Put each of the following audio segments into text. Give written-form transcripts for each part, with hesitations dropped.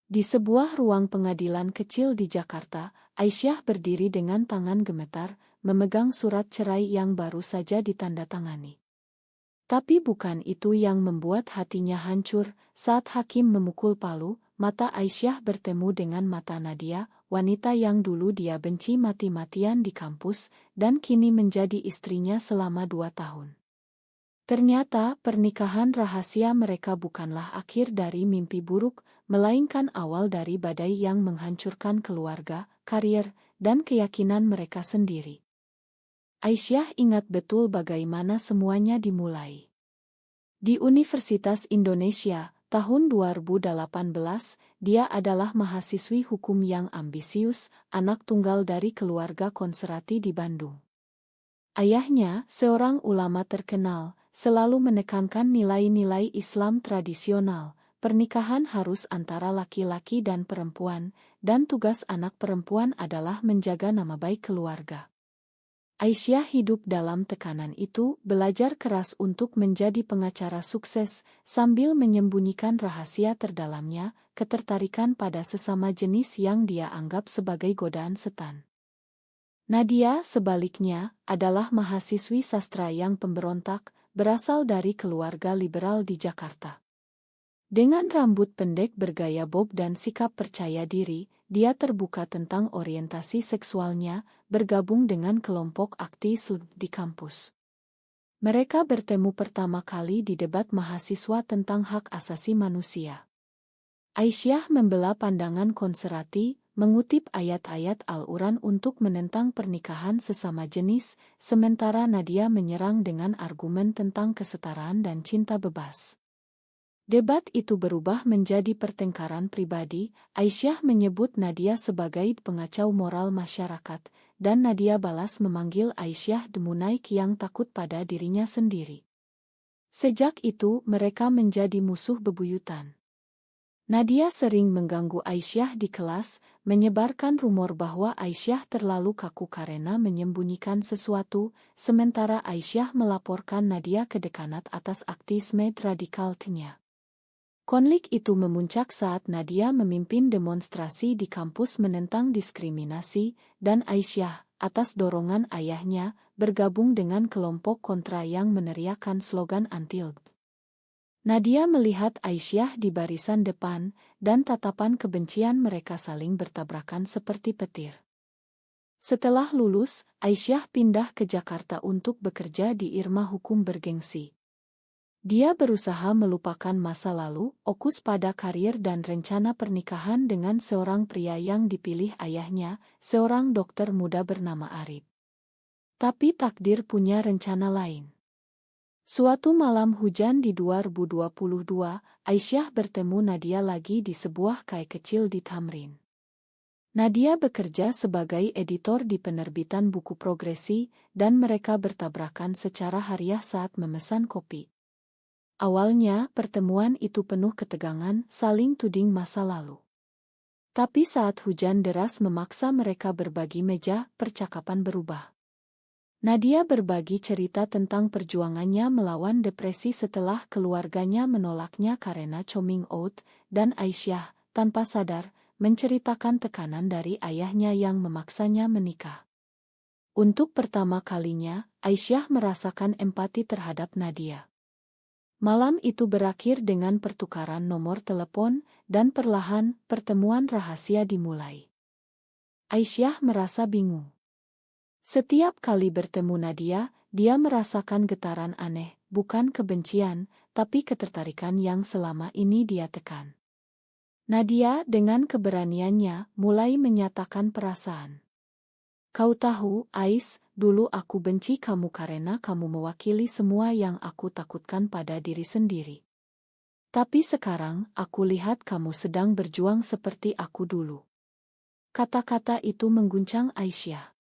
Di sebuah ruang pengadilan kecil di Jakarta, Aisyah berdiri dengan tangan gemetar, memegang surat cerai yang baru saja ditandatangani. Tapi bukan itu yang membuat hatinya hancur. Saat hakim memukul palu, mata Aisyah bertemu dengan mata Nadia, wanita yang dulu dia benci mati-matian di kampus, dan kini menjadi istrinya selama 2 tahun. Ternyata pernikahan rahasia mereka bukanlah akhir dari mimpi buruk, melainkan awal dari badai yang menghancurkan keluarga, karier, dan keyakinan mereka sendiri. Aisyah ingat betul bagaimana semuanya dimulai. Di Universitas Indonesia, tahun 2018, dia adalah mahasiswi hukum yang ambisius, anak tunggal dari keluarga konservatif di Bandung. Ayahnya, seorang ulama terkenal, selalu menekankan nilai-nilai Islam tradisional. Pernikahan harus antara laki-laki dan perempuan, dan tugas anak perempuan adalah menjaga nama baik keluarga. Aisyah hidup dalam tekanan itu, belajar keras untuk menjadi pengacara sukses, sambil menyembunyikan rahasia terdalamnya, ketertarikan pada sesama jenis yang dia anggap sebagai godaan setan. Nadia, sebaliknya, adalah mahasiswi sastra yang pemberontak, berasal dari keluarga liberal di Jakarta. Dengan rambut pendek bergaya bob dan sikap percaya diri, dia terbuka tentang orientasi seksualnya, bergabung dengan kelompok aktivis di kampus. Mereka bertemu pertama kali di debat mahasiswa tentang hak asasi manusia. Aisyah membela pandangan konservatif, mengutip ayat-ayat Al-Quran untuk menentang pernikahan sesama jenis, sementara Nadia menyerang dengan argumen tentang kesetaraan dan cinta bebas. Debat itu berubah menjadi pertengkaran pribadi. Aisyah menyebut Nadia sebagai pengacau moral masyarakat, dan Nadia balas memanggil Aisyah demunaik yang takut pada dirinya sendiri. Sejak itu, mereka menjadi musuh bebuyutan. Nadia sering mengganggu Aisyah di kelas, menyebarkan rumor bahwa Aisyah terlalu kaku karena menyembunyikan sesuatu, sementara Aisyah melaporkan Nadia ke dekanat atas aktivisme radikalnya. Konflik itu memuncak saat Nadia memimpin demonstrasi di kampus menentang diskriminasi, dan Aisyah, atas dorongan ayahnya, bergabung dengan kelompok kontra yang meneriakkan slogan anti-LGBT. Nadia melihat Aisyah di barisan depan, dan tatapan kebencian mereka saling bertabrakan seperti petir. Setelah lulus, Aisyah pindah ke Jakarta untuk bekerja di Irma Hukum Bergengsi. Dia berusaha melupakan masa lalu, fokus pada karir dan rencana pernikahan dengan seorang pria yang dipilih ayahnya, seorang dokter muda bernama Arif. Tapi takdir punya rencana lain. Suatu malam hujan di 2022, Aisyah bertemu Nadia lagi di sebuah kai kecil di Tamrin. Nadia bekerja sebagai editor di penerbitan buku progresi, dan mereka bertabrakan secara hariah saat memesan kopi. Awalnya, pertemuan itu penuh ketegangan, saling tuding masa lalu. Tapi saat hujan deras memaksa mereka berbagi meja, percakapan berubah. Nadia berbagi cerita tentang perjuangannya melawan depresi setelah keluarganya menolaknya karena coming out, dan Aisyah, tanpa sadar, menceritakan tekanan dari ayahnya yang memaksanya menikah. Untuk pertama kalinya, Aisyah merasakan empati terhadap Nadia. Malam itu berakhir dengan pertukaran nomor telepon, dan perlahan, pertemuan rahasia dimulai. Aisyah merasa bingung. Setiap kali bertemu Nadia, dia merasakan getaran aneh, bukan kebencian, tapi ketertarikan yang selama ini dia tekan. Nadia dengan keberaniannya mulai menyatakan perasaan. Kau tahu, Ais, dulu aku benci kamu karena kamu mewakili semua yang aku takutkan pada diri sendiri. Tapi sekarang, aku lihat kamu sedang berjuang seperti aku dulu. Kata-kata itu mengguncang Aisyah.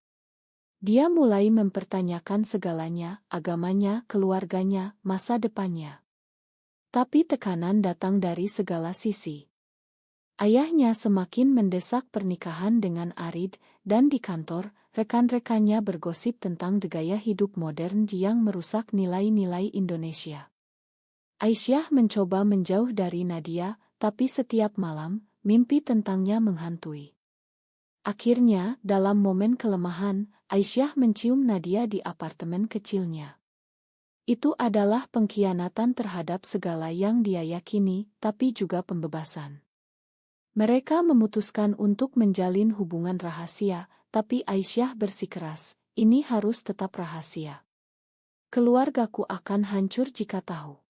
Dia mulai mempertanyakan segalanya, agamanya, keluarganya, masa depannya. Tapi tekanan datang dari segala sisi. Ayahnya semakin mendesak pernikahan dengan Arid, dan di kantor, rekan-rekannya bergosip tentang gaya hidup modern yang merusak nilai-nilai Indonesia. Aisyah mencoba menjauh dari Nadia, tapi setiap malam, mimpi tentangnya menghantui. Akhirnya, dalam momen kelemahan, Aisyah mencium Nadia di apartemen kecilnya. Itu adalah pengkhianatan terhadap segala yang dia yakini, tapi juga pembebasan. Mereka memutuskan untuk menjalin hubungan rahasia, tapi Aisyah bersikeras, ini harus tetap rahasia. Keluargaku akan hancur jika tahu.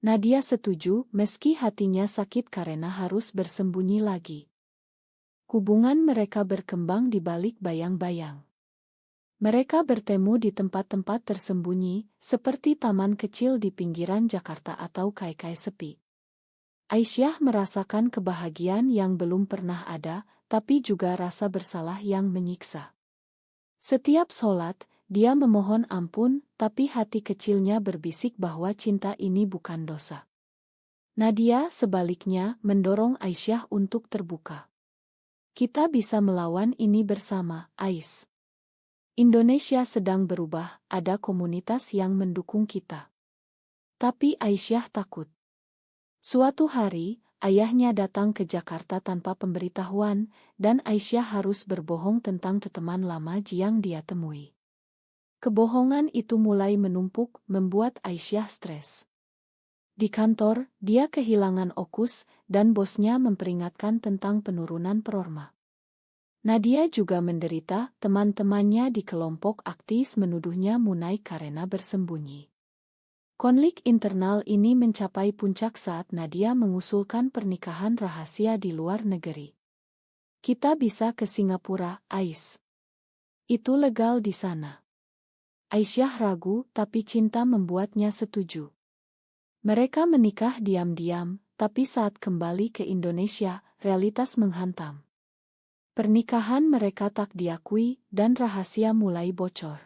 Nadia setuju, meski hatinya sakit karena harus bersembunyi lagi. Hubungan mereka berkembang di balik bayang-bayang. Mereka bertemu di tempat-tempat tersembunyi, seperti taman kecil di pinggiran Jakarta atau kai-kai sepi. Aisyah merasakan kebahagiaan yang belum pernah ada, tapi juga rasa bersalah yang menyiksa. Setiap sholat, dia memohon ampun, tapi hati kecilnya berbisik bahwa cinta ini bukan dosa. Nadia sebaliknya mendorong Aisyah untuk terbuka. Kita bisa melawan ini bersama, Ais. Indonesia sedang berubah, ada komunitas yang mendukung kita. Tapi Aisyah takut. Suatu hari, ayahnya datang ke Jakarta tanpa pemberitahuan, dan Aisyah harus berbohong tentang teman lama yang dia temui. Kebohongan itu mulai menumpuk, membuat Aisyah stres. Di kantor, dia kehilangan fokus, dan bosnya memperingatkan tentang penurunan performa. Nadia juga menderita, teman-temannya di kelompok aktif menuduhnya munai karena bersembunyi. Konflik internal ini mencapai puncak saat Nadia mengusulkan pernikahan rahasia di luar negeri. Kita bisa ke Singapura, Ais. Itu legal di sana. Aisyah ragu, tapi cinta membuatnya setuju. Mereka menikah diam-diam, tapi saat kembali ke Indonesia, realitas menghantam. Pernikahan mereka tak diakui, dan rahasia mulai bocor.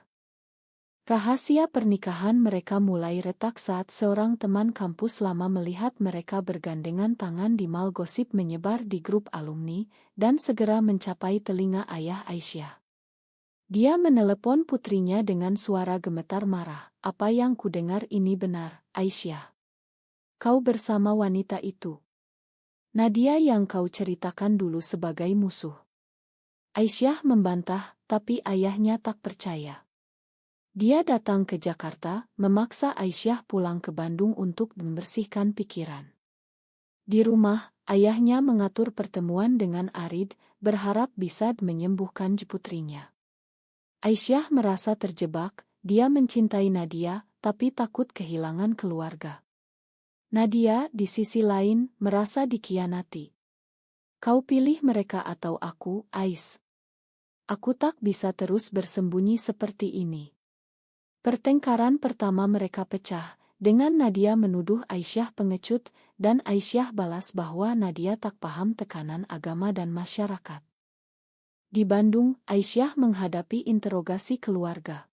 Rahasia pernikahan mereka mulai retak saat seorang teman kampus lama melihat mereka bergandengan tangan di mal. Gosip menyebar di grup alumni, dan segera mencapai telinga ayah Aisyah. Dia menelepon putrinya dengan suara gemetar marah. Apa yang kudengar ini benar, Aisyah? Kau bersama wanita itu. Nadia yang kau ceritakan dulu sebagai musuh. Aisyah membantah, tapi ayahnya tak percaya. Dia datang ke Jakarta, memaksa Aisyah pulang ke Bandung untuk membersihkan pikiran. Di rumah, ayahnya mengatur pertemuan dengan Arid, berharap bisa menyembuhkan putrinya. Aisyah merasa terjebak, dia mencintai Nadia, tapi takut kehilangan keluarga. Nadia, di sisi lain, merasa dikhianati. Kau pilih mereka atau aku, Ais? Aku tak bisa terus bersembunyi seperti ini. Pertengkaran pertama mereka pecah, dengan Nadia menuduh Aisyah pengecut, dan Aisyah balas bahwa Nadia tak paham tekanan agama dan masyarakat. Di Bandung, Aisyah menghadapi interogasi keluarga.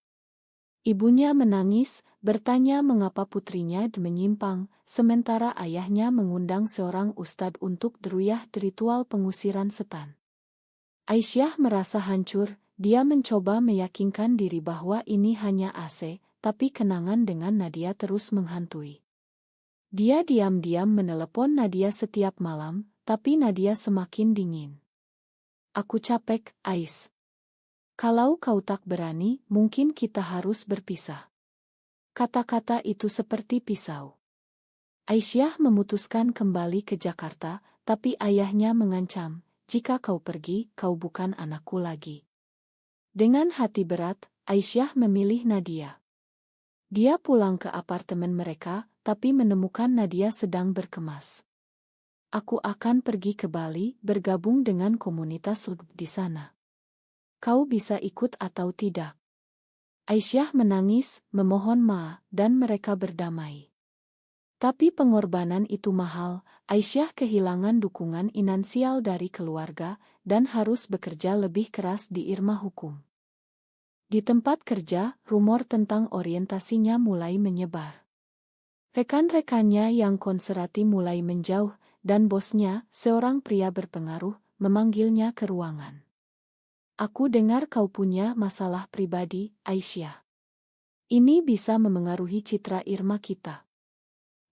Ibunya menangis, bertanya mengapa putrinya menyimpang, sementara ayahnya mengundang seorang ustadz untuk deruyah ritual pengusiran setan. Aisyah merasa hancur, dia mencoba meyakinkan diri bahwa ini hanya AC, tapi kenangan dengan Nadia terus menghantui. Dia diam-diam menelepon Nadia setiap malam, tapi Nadia semakin dingin. Aku capek, Ais. Kalau kau tak berani, mungkin kita harus berpisah. Kata-kata itu seperti pisau. Aisyah memutuskan kembali ke Jakarta, tapi ayahnya mengancam, jika kau pergi, kau bukan anakku lagi. Dengan hati berat, Aisyah memilih Nadia. Dia pulang ke apartemen mereka, tapi menemukan Nadia sedang berkemas. Aku akan pergi ke Bali, bergabung dengan komunitas di sana. Kau bisa ikut atau tidak? Aisyah menangis, memohon maaf, dan mereka berdamai. Tapi pengorbanan itu mahal, Aisyah kehilangan dukungan finansial dari keluarga, dan harus bekerja lebih keras di irma hukum. Di tempat kerja, rumor tentang orientasinya mulai menyebar. Rekan-rekannya yang konservatif mulai menjauh, dan bosnya, seorang pria berpengaruh, memanggilnya ke ruangan. Aku dengar kau punya masalah pribadi, Aisyah. Ini bisa memengaruhi citra Irma kita.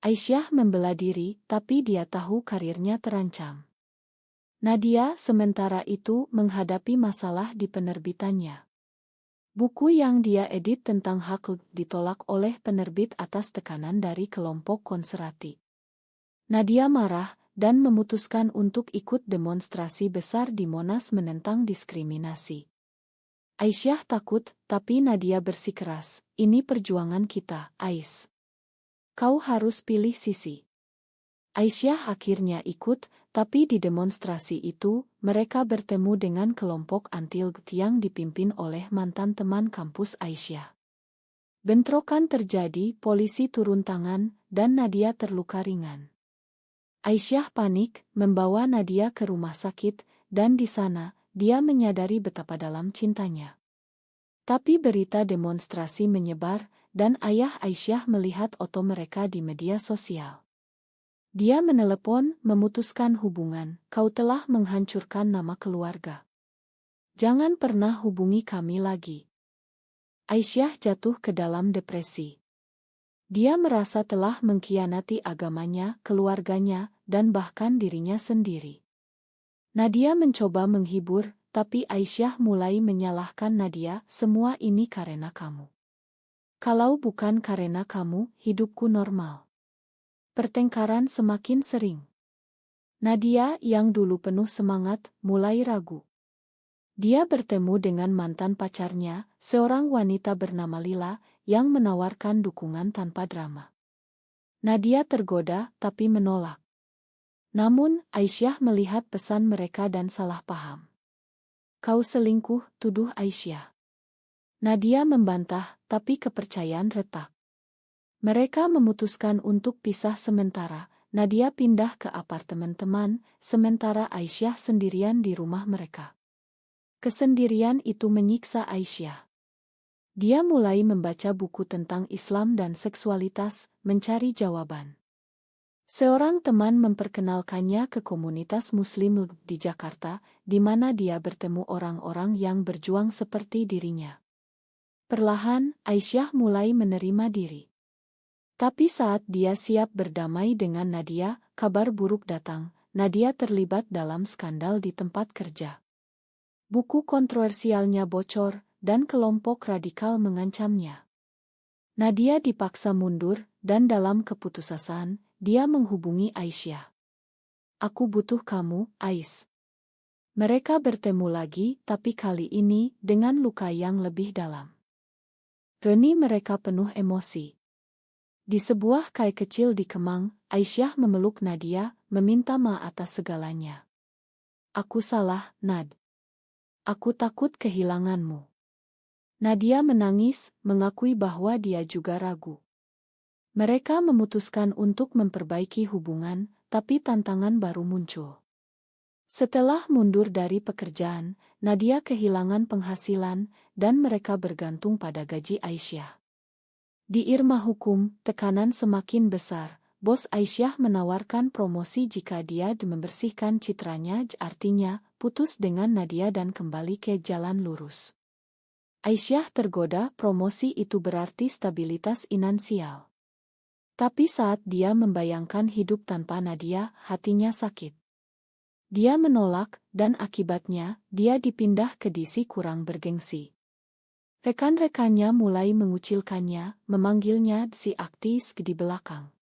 Aisyah membela diri, tapi dia tahu karirnya terancam. Nadia sementara itu menghadapi masalah di penerbitannya. Buku yang dia edit tentang hak ditolak oleh penerbit atas tekanan dari kelompok konservatif. Nadia marah dan memutuskan untuk ikut demonstrasi besar di Monas menentang diskriminasi. Aisyah takut, tapi Nadia bersikeras, "Ini perjuangan kita, Ais. Kau harus pilih sisi." Aisyah akhirnya ikut, tapi di demonstrasi itu, mereka bertemu dengan kelompok anti-LGBT yang dipimpin oleh mantan teman kampus Aisyah. Bentrokan terjadi, polisi turun tangan, dan Nadia terluka ringan. Aisyah panik, membawa Nadia ke rumah sakit, dan di sana, dia menyadari betapa dalam cintanya. Tapi berita demonstrasi menyebar, dan ayah Aisyah melihat foto mereka di media sosial. Dia menelepon, memutuskan hubungan, "Kau telah menghancurkan nama keluarga. Jangan pernah hubungi kami lagi." Aisyah jatuh ke dalam depresi. Dia merasa telah mengkhianati agamanya, keluarganya, dan bahkan dirinya sendiri. Nadia mencoba menghibur, tapi Aisyah mulai menyalahkan Nadia, "Semua ini karena kamu. Kalau bukan karena kamu, hidupku normal." Pertengkaran semakin sering. Nadia yang dulu penuh semangat, mulai ragu. Dia bertemu dengan mantan pacarnya, seorang wanita bernama Lila, yang menawarkan dukungan tanpa drama. Nadia tergoda, tapi menolak. Namun, Aisyah melihat pesan mereka dan salah paham. "Kau selingkuh," tuduh Aisyah. Nadia membantah, tapi kepercayaan retak. Mereka memutuskan untuk pisah sementara. Nadia pindah ke apartemen teman, sementara Aisyah sendirian di rumah mereka. Kesendirian itu menyiksa Aisyah. Dia mulai membaca buku tentang Islam dan seksualitas, mencari jawaban. Seorang teman memperkenalkannya ke komunitas Muslim di Jakarta, di mana dia bertemu orang-orang yang berjuang seperti dirinya. Perlahan, Aisyah mulai menerima diri. Tapi saat dia siap berdamai dengan Nadia, kabar buruk datang. Nadia terlibat dalam skandal di tempat kerja. Buku kontroversialnya bocor, dan kelompok radikal mengancamnya. Nadia dipaksa mundur, dan dalam keputusasaan, dia menghubungi Aisyah. "Aku butuh kamu, Ais." Mereka bertemu lagi, tapi kali ini dengan luka yang lebih dalam. Reni mereka penuh emosi. Di sebuah kai kecil di Kemang, Aisyah memeluk Nadia, meminta maaf atas segalanya. "Aku salah, Nad. Aku takut kehilanganmu." Nadia menangis, mengakui bahwa dia juga ragu. Mereka memutuskan untuk memperbaiki hubungan, tapi tantangan baru muncul. Setelah mundur dari pekerjaan, Nadia kehilangan penghasilan, dan mereka bergantung pada gaji Aisyah. Di Irma Hukum, tekanan semakin besar. Bos Aisyah menawarkan promosi jika dia membersihkan citranya, artinya putus dengan Nadia dan kembali ke jalan lurus. Aisyah tergoda, promosi itu berarti stabilitas finansial. Tapi saat dia membayangkan hidup tanpa Nadia, hatinya sakit. Dia menolak, dan akibatnya, dia dipindah ke divisi kurang bergengsi. Rekan-rekannya mulai mengucilkannya, memanggilnya si aktis di belakang.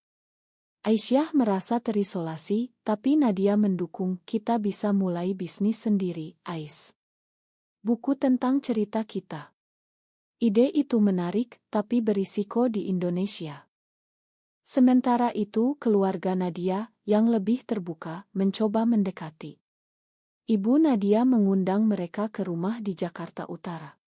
Aisyah merasa terisolasi, tapi Nadia mendukung. "Kita bisa mulai bisnis sendiri, Ais. Buku tentang cerita kita." Ide itu menarik, tapi berisiko di Indonesia. Sementara itu, keluarga Nadia, yang lebih terbuka, mencoba mendekati. Ibu Nadia mengundang mereka ke rumah di Jakarta Utara.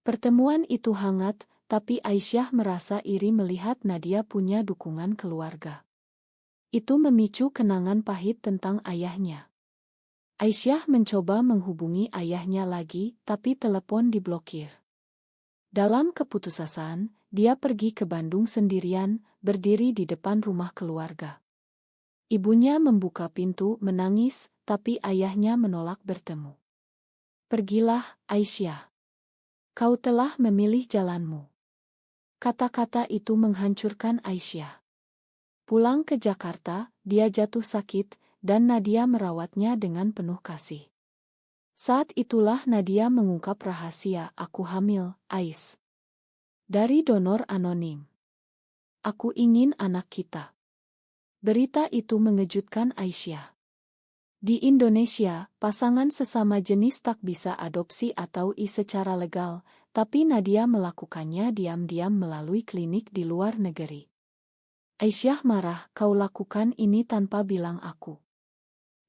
Pertemuan itu hangat, tapi Aisyah merasa iri melihat Nadia punya dukungan keluarga. Itu memicu kenangan pahit tentang ayahnya. Aisyah mencoba menghubungi ayahnya lagi, tapi telepon diblokir. Dalam keputusasaan, dia pergi ke Bandung sendirian, berdiri di depan rumah keluarga. Ibunya membuka pintu, menangis, tapi ayahnya menolak bertemu. "Pergilah, Aisyah. Kau telah memilih jalanmu." Kata-kata itu menghancurkan Aisyah. Pulang ke Jakarta, dia jatuh sakit, dan Nadia merawatnya dengan penuh kasih. Saat itulah Nadia mengungkap rahasia, "Aku hamil, Ais." Dari donor anonim. "Aku ingin anak kita." Berita itu mengejutkan Aisyah. Di Indonesia, pasangan sesama jenis tak bisa adopsi atau secara legal, tapi Nadia melakukannya diam-diam melalui klinik di luar negeri. Aisyah marah, "Kau lakukan ini tanpa bilang aku.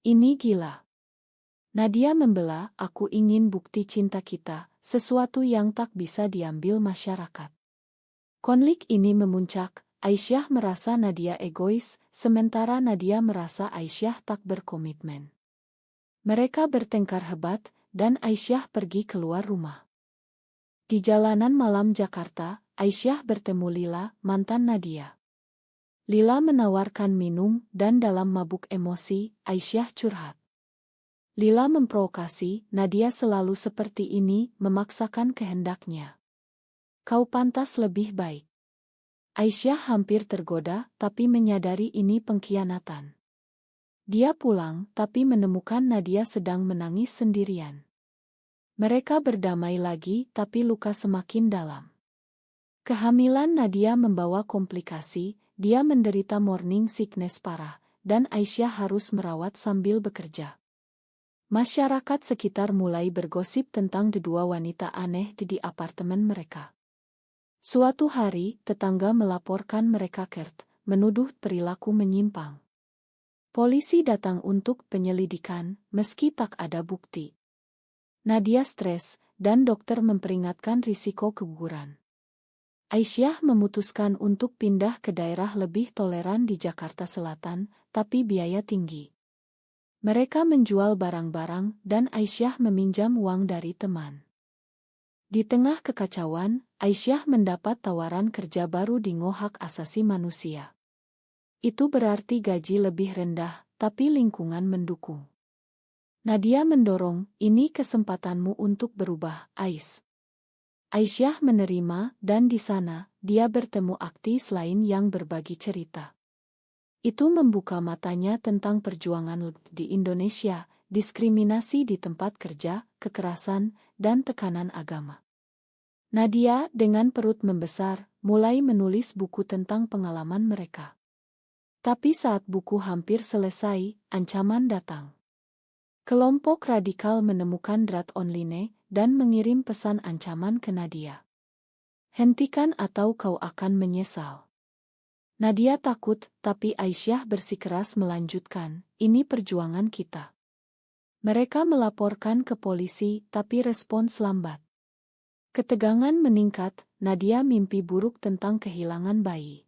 Ini gila." Nadia membela, "Aku ingin bukti cinta kita, sesuatu yang tak bisa diambil masyarakat." Konflik ini memuncak, Aisyah merasa Nadia egois, sementara Nadia merasa Aisyah tak berkomitmen. Mereka bertengkar hebat, dan Aisyah pergi keluar rumah. Di jalanan malam Jakarta, Aisyah bertemu Lila, mantan Nadia. Lila menawarkan minum, dan dalam mabuk emosi, Aisyah curhat. Lila memprovokasi, "Nadia selalu seperti ini, memaksakan kehendaknya. Kau pantas lebih baik." Aisyah hampir tergoda, tapi menyadari ini pengkhianatan. Dia pulang, tapi menemukan Nadia sedang menangis sendirian. Mereka berdamai lagi, tapi luka semakin dalam. Kehamilan Nadia membawa komplikasi, dia menderita morning sickness parah, dan Aisyah harus merawat sambil bekerja. Masyarakat sekitar mulai bergosip tentang kedua wanita aneh di apartemen mereka. Suatu hari, tetangga melaporkan mereka Kert, menuduh perilaku menyimpang. Polisi datang untuk penyelidikan, meski tak ada bukti. Nadia stres, dan dokter memperingatkan risiko keguguran. Aisyah memutuskan untuk pindah ke daerah lebih toleran di Jakarta Selatan, tapi biaya tinggi. Mereka menjual barang-barang, dan Aisyah meminjam uang dari teman. Di tengah kekacauan, Aisyah mendapat tawaran kerja baru di Hak Asasi Manusia. Itu berarti gaji lebih rendah, tapi lingkungan mendukung. Nadia mendorong, "Ini kesempatanmu untuk berubah, Ais." Aisyah menerima, dan di sana, dia bertemu aktivis lain yang berbagi cerita. Itu membuka matanya tentang perjuangan di Indonesia, diskriminasi di tempat kerja, kekerasan, dan tekanan agama. Nadia, dengan perut membesar, mulai menulis buku tentang pengalaman mereka. Tapi saat buku hampir selesai, ancaman datang. Kelompok radikal menemukan draft online dan mengirim pesan ancaman ke Nadia. "Hentikan atau kau akan menyesal." Nadia takut, tapi Aisyah bersikeras melanjutkan, "Ini perjuangan kita." Mereka melaporkan ke polisi, tapi respons lambat. Ketegangan meningkat, Nadia mimpi buruk tentang kehilangan bayi.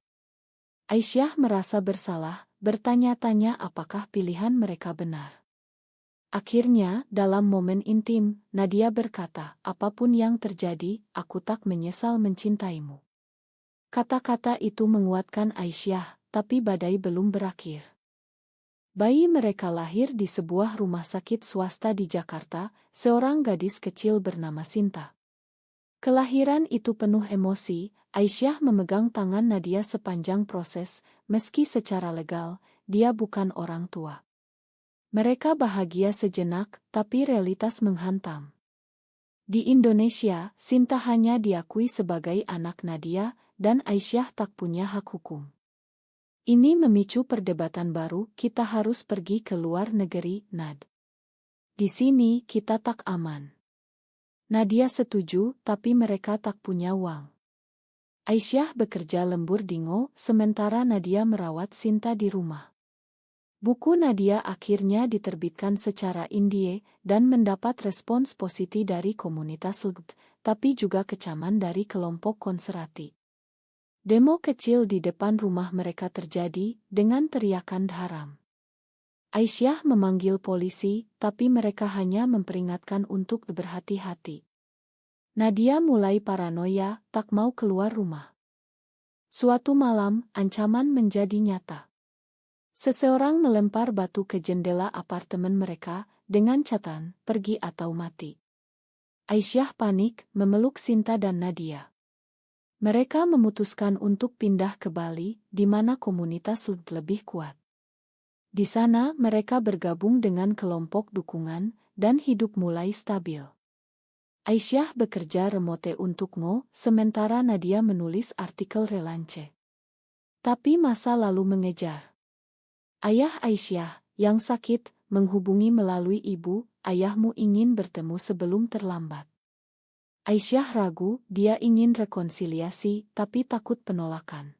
Aisyah merasa bersalah, bertanya-tanya apakah pilihan mereka benar. Akhirnya, dalam momen intim, Nadia berkata, "Apapun yang terjadi, aku tak menyesal mencintaimu." Kata-kata itu menguatkan Aisyah, tapi badai belum berakhir. Bayi mereka lahir di sebuah rumah sakit swasta di Jakarta, seorang gadis kecil bernama Sinta. Kelahiran itu penuh emosi, Aisyah memegang tangan Nadia sepanjang proses, meski secara legal, dia bukan orang tua. Mereka bahagia sejenak, tapi realitas menghantam. Di Indonesia, Sinta hanya diakui sebagai anak Nadia, dan Aisyah tak punya hak hukum. Ini memicu perdebatan baru, "Kita harus pergi ke luar negeri, Nad. Di sini kita tak aman." Nadia setuju, tapi mereka tak punya uang. Aisyah bekerja lembur di sementara Nadia merawat Sinta di rumah. Buku Nadia akhirnya diterbitkan secara indie, dan mendapat respons positif dari komunitas LGBT, tapi juga kecaman dari kelompok konservatif. Demo kecil di depan rumah mereka terjadi, dengan teriakan haram. Aisyah memanggil polisi, tapi mereka hanya memperingatkan untuk berhati-hati. Nadia mulai paranoia, tak mau keluar rumah. Suatu malam, ancaman menjadi nyata. Seseorang melempar batu ke jendela apartemen mereka, dengan catatan, "Pergi atau mati." Aisyah panik, memeluk Sinta dan Nadia. Mereka memutuskan untuk pindah ke Bali, di mana komunitas lebih kuat. Di sana mereka bergabung dengan kelompok dukungan, dan hidup mulai stabil. Aisyah bekerja remote untuk Ngo, sementara Nadia menulis artikel relance. Tapi masa lalu mengejar. Ayah Aisyah, yang sakit, menghubungi melalui ibu, ayahmu ingin bertemu sebelum terlambat. Aisyah ragu, dia ingin rekonsiliasi, tapi takut penolakan.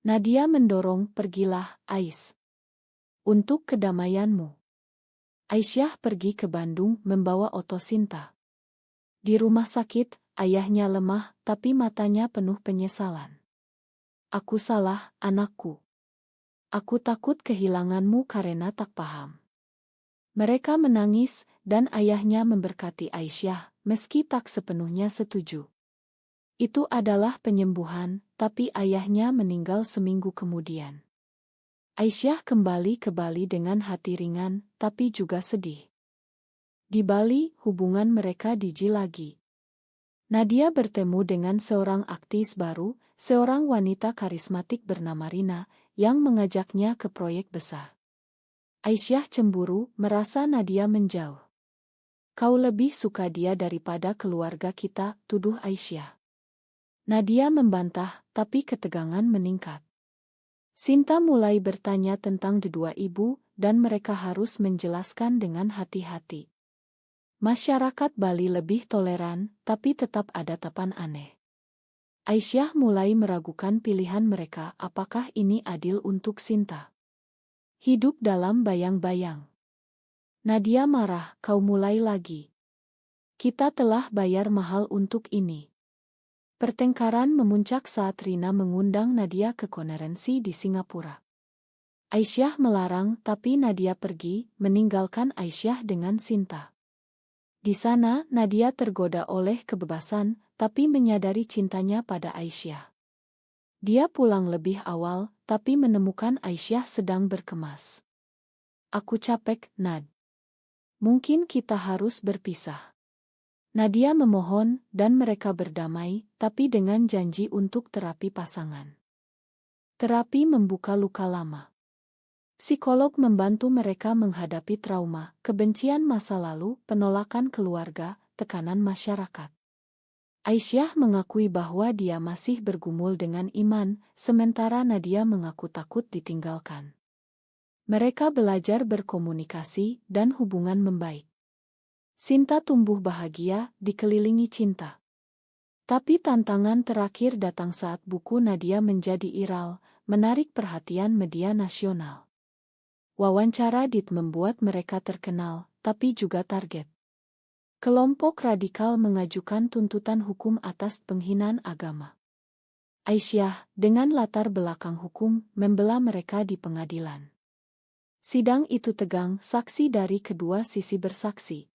Nadia mendorong, pergilah, Ais. Untuk kedamaianmu. Aisyah pergi ke Bandung membawa Oto Sinta. Di rumah sakit, ayahnya lemah, tapi matanya penuh penyesalan. Aku salah, anakku. Aku takut kehilanganmu karena tak paham. Mereka menangis, dan ayahnya memberkati Aisyah, meski tak sepenuhnya setuju. Itu adalah penyembuhan, tapi ayahnya meninggal seminggu kemudian. Aisyah kembali ke Bali dengan hati ringan, tapi juga sedih. Di Bali, hubungan mereka diji lagi. Nadia bertemu dengan seorang aktis baru, seorang wanita karismatik bernama Rina, yang mengajaknya ke proyek besar. Aisyah cemburu, merasa Nadia menjauh. Kau lebih suka dia daripada keluarga kita, tuduh Aisyah. Nadia membantah, tapi ketegangan meningkat. Sinta mulai bertanya tentang kedua ibu, dan mereka harus menjelaskan dengan hati-hati. Masyarakat Bali lebih toleran, tapi tetap ada tapan aneh. Aisyah mulai meragukan pilihan mereka, apakah ini adil untuk Sinta. Hidup dalam bayang-bayang. Nadia marah, kau mulai lagi. Kita telah bayar mahal untuk ini. Pertengkaran memuncak saat Rina mengundang Nadia ke konferensi di Singapura. Aisyah melarang, tapi Nadia pergi, meninggalkan Aisyah dengan Sinta. Di sana, Nadia tergoda oleh kebebasan, tapi menyadari cintanya pada Aisyah. Dia pulang lebih awal, tapi menemukan Aisyah sedang berkemas. Aku capek, Nad. Mungkin kita harus berpisah. Nadia memohon, dan mereka berdamai, tapi dengan janji untuk terapi pasangan. Terapi membuka luka lama. Psikolog membantu mereka menghadapi trauma, kebencian masa lalu, penolakan keluarga, tekanan masyarakat. Aisyah mengakui bahwa dia masih bergumul dengan iman, sementara Nadia mengaku takut ditinggalkan. Mereka belajar berkomunikasi, dan hubungan membaik. Sinta tumbuh bahagia, dikelilingi cinta. Tapi tantangan terakhir datang saat buku Nadia menjadi viral, menarik perhatian media nasional. Wawancara Dit membuat mereka terkenal, tapi juga target. Kelompok radikal mengajukan tuntutan hukum atas penghinaan agama. Aisyah, dengan latar belakang hukum, membela mereka di pengadilan. Sidang itu tegang, saksi dari kedua sisi bersaksi.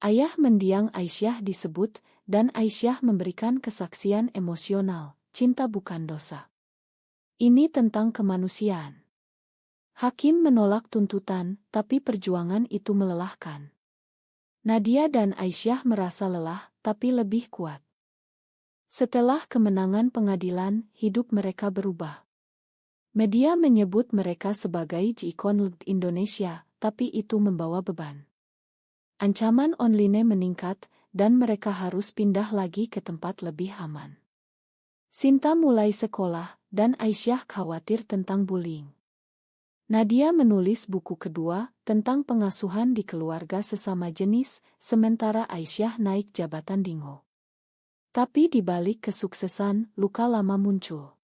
Ayah mendiang Aisyah disebut, dan Aisyah memberikan kesaksian emosional, cinta bukan dosa. Ini tentang kemanusiaan. Hakim menolak tuntutan, tapi perjuangan itu melelahkan. Nadia dan Aisyah merasa lelah, tapi lebih kuat. Setelah kemenangan pengadilan, hidup mereka berubah. Media menyebut mereka sebagai ikon Indonesia, tapi itu membawa beban. Ancaman online meningkat, dan mereka harus pindah lagi ke tempat lebih aman. Sinta mulai sekolah, dan Aisyah khawatir tentang bullying. Nadia menulis buku kedua, tentang pengasuhan di keluarga sesama jenis, sementara Aisyah naik jabatan di Ngo. Tapi di balik kesuksesan, luka lama muncul.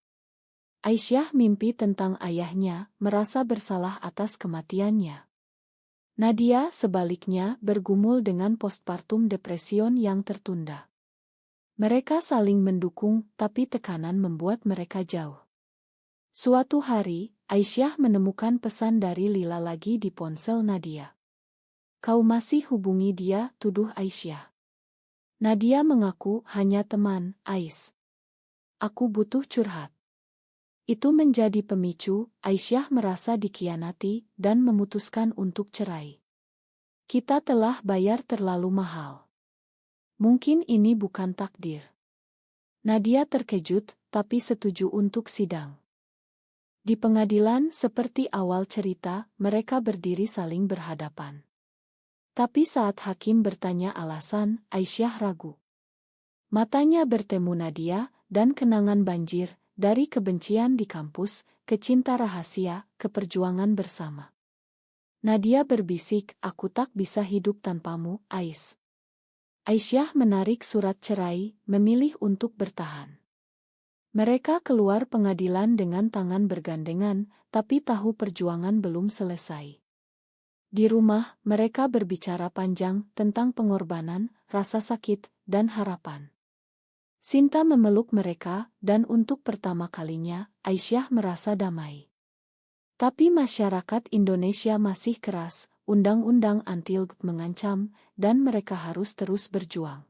Aisyah mimpi tentang ayahnya, merasa bersalah atas kematiannya. Nadia, sebaliknya, bergumul dengan postpartum depression yang tertunda. Mereka saling mendukung, tapi tekanan membuat mereka jauh. Suatu hari, Aisyah menemukan pesan dari Lila lagi di ponsel Nadia. Kau masih hubungi dia, tuduh Aisyah. Nadia mengaku, hanya teman, Ais. Aku butuh curhat. Itu menjadi pemicu, Aisyah merasa dikhianati, dan memutuskan untuk cerai. Kita telah bayar terlalu mahal. Mungkin ini bukan takdir. Nadia terkejut, tapi setuju untuk sidang. Di pengadilan, seperti awal cerita, mereka berdiri saling berhadapan. Tapi saat hakim bertanya alasan, Aisyah ragu. Matanya bertemu Nadia, dan kenangan banjir, dari kebencian di kampus, ke cinta rahasia, ke perjuangan bersama. Nadia berbisik, aku tak bisa hidup tanpamu, Ais. Aisyah menarik surat cerai, memilih untuk bertahan. Mereka keluar pengadilan dengan tangan bergandengan, tapi tahu perjuangan belum selesai. Di rumah, mereka berbicara panjang tentang pengorbanan, rasa sakit, dan harapan. Sinta memeluk mereka, dan untuk pertama kalinya, Aisyah merasa damai. Tapi masyarakat Indonesia masih keras, undang-undang anti-LGBT mengancam, dan mereka harus terus berjuang.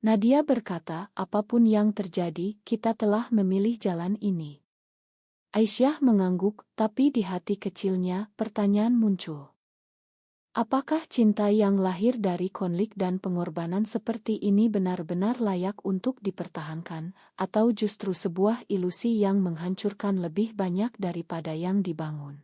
Nadia berkata, apapun yang terjadi, kita telah memilih jalan ini. Aisyah mengangguk, tapi di hati kecilnya, pertanyaan muncul. Apakah cinta yang lahir dari konflik dan pengorbanan seperti ini benar-benar layak untuk dipertahankan, atau justru sebuah ilusi yang menghancurkan lebih banyak daripada yang dibangun?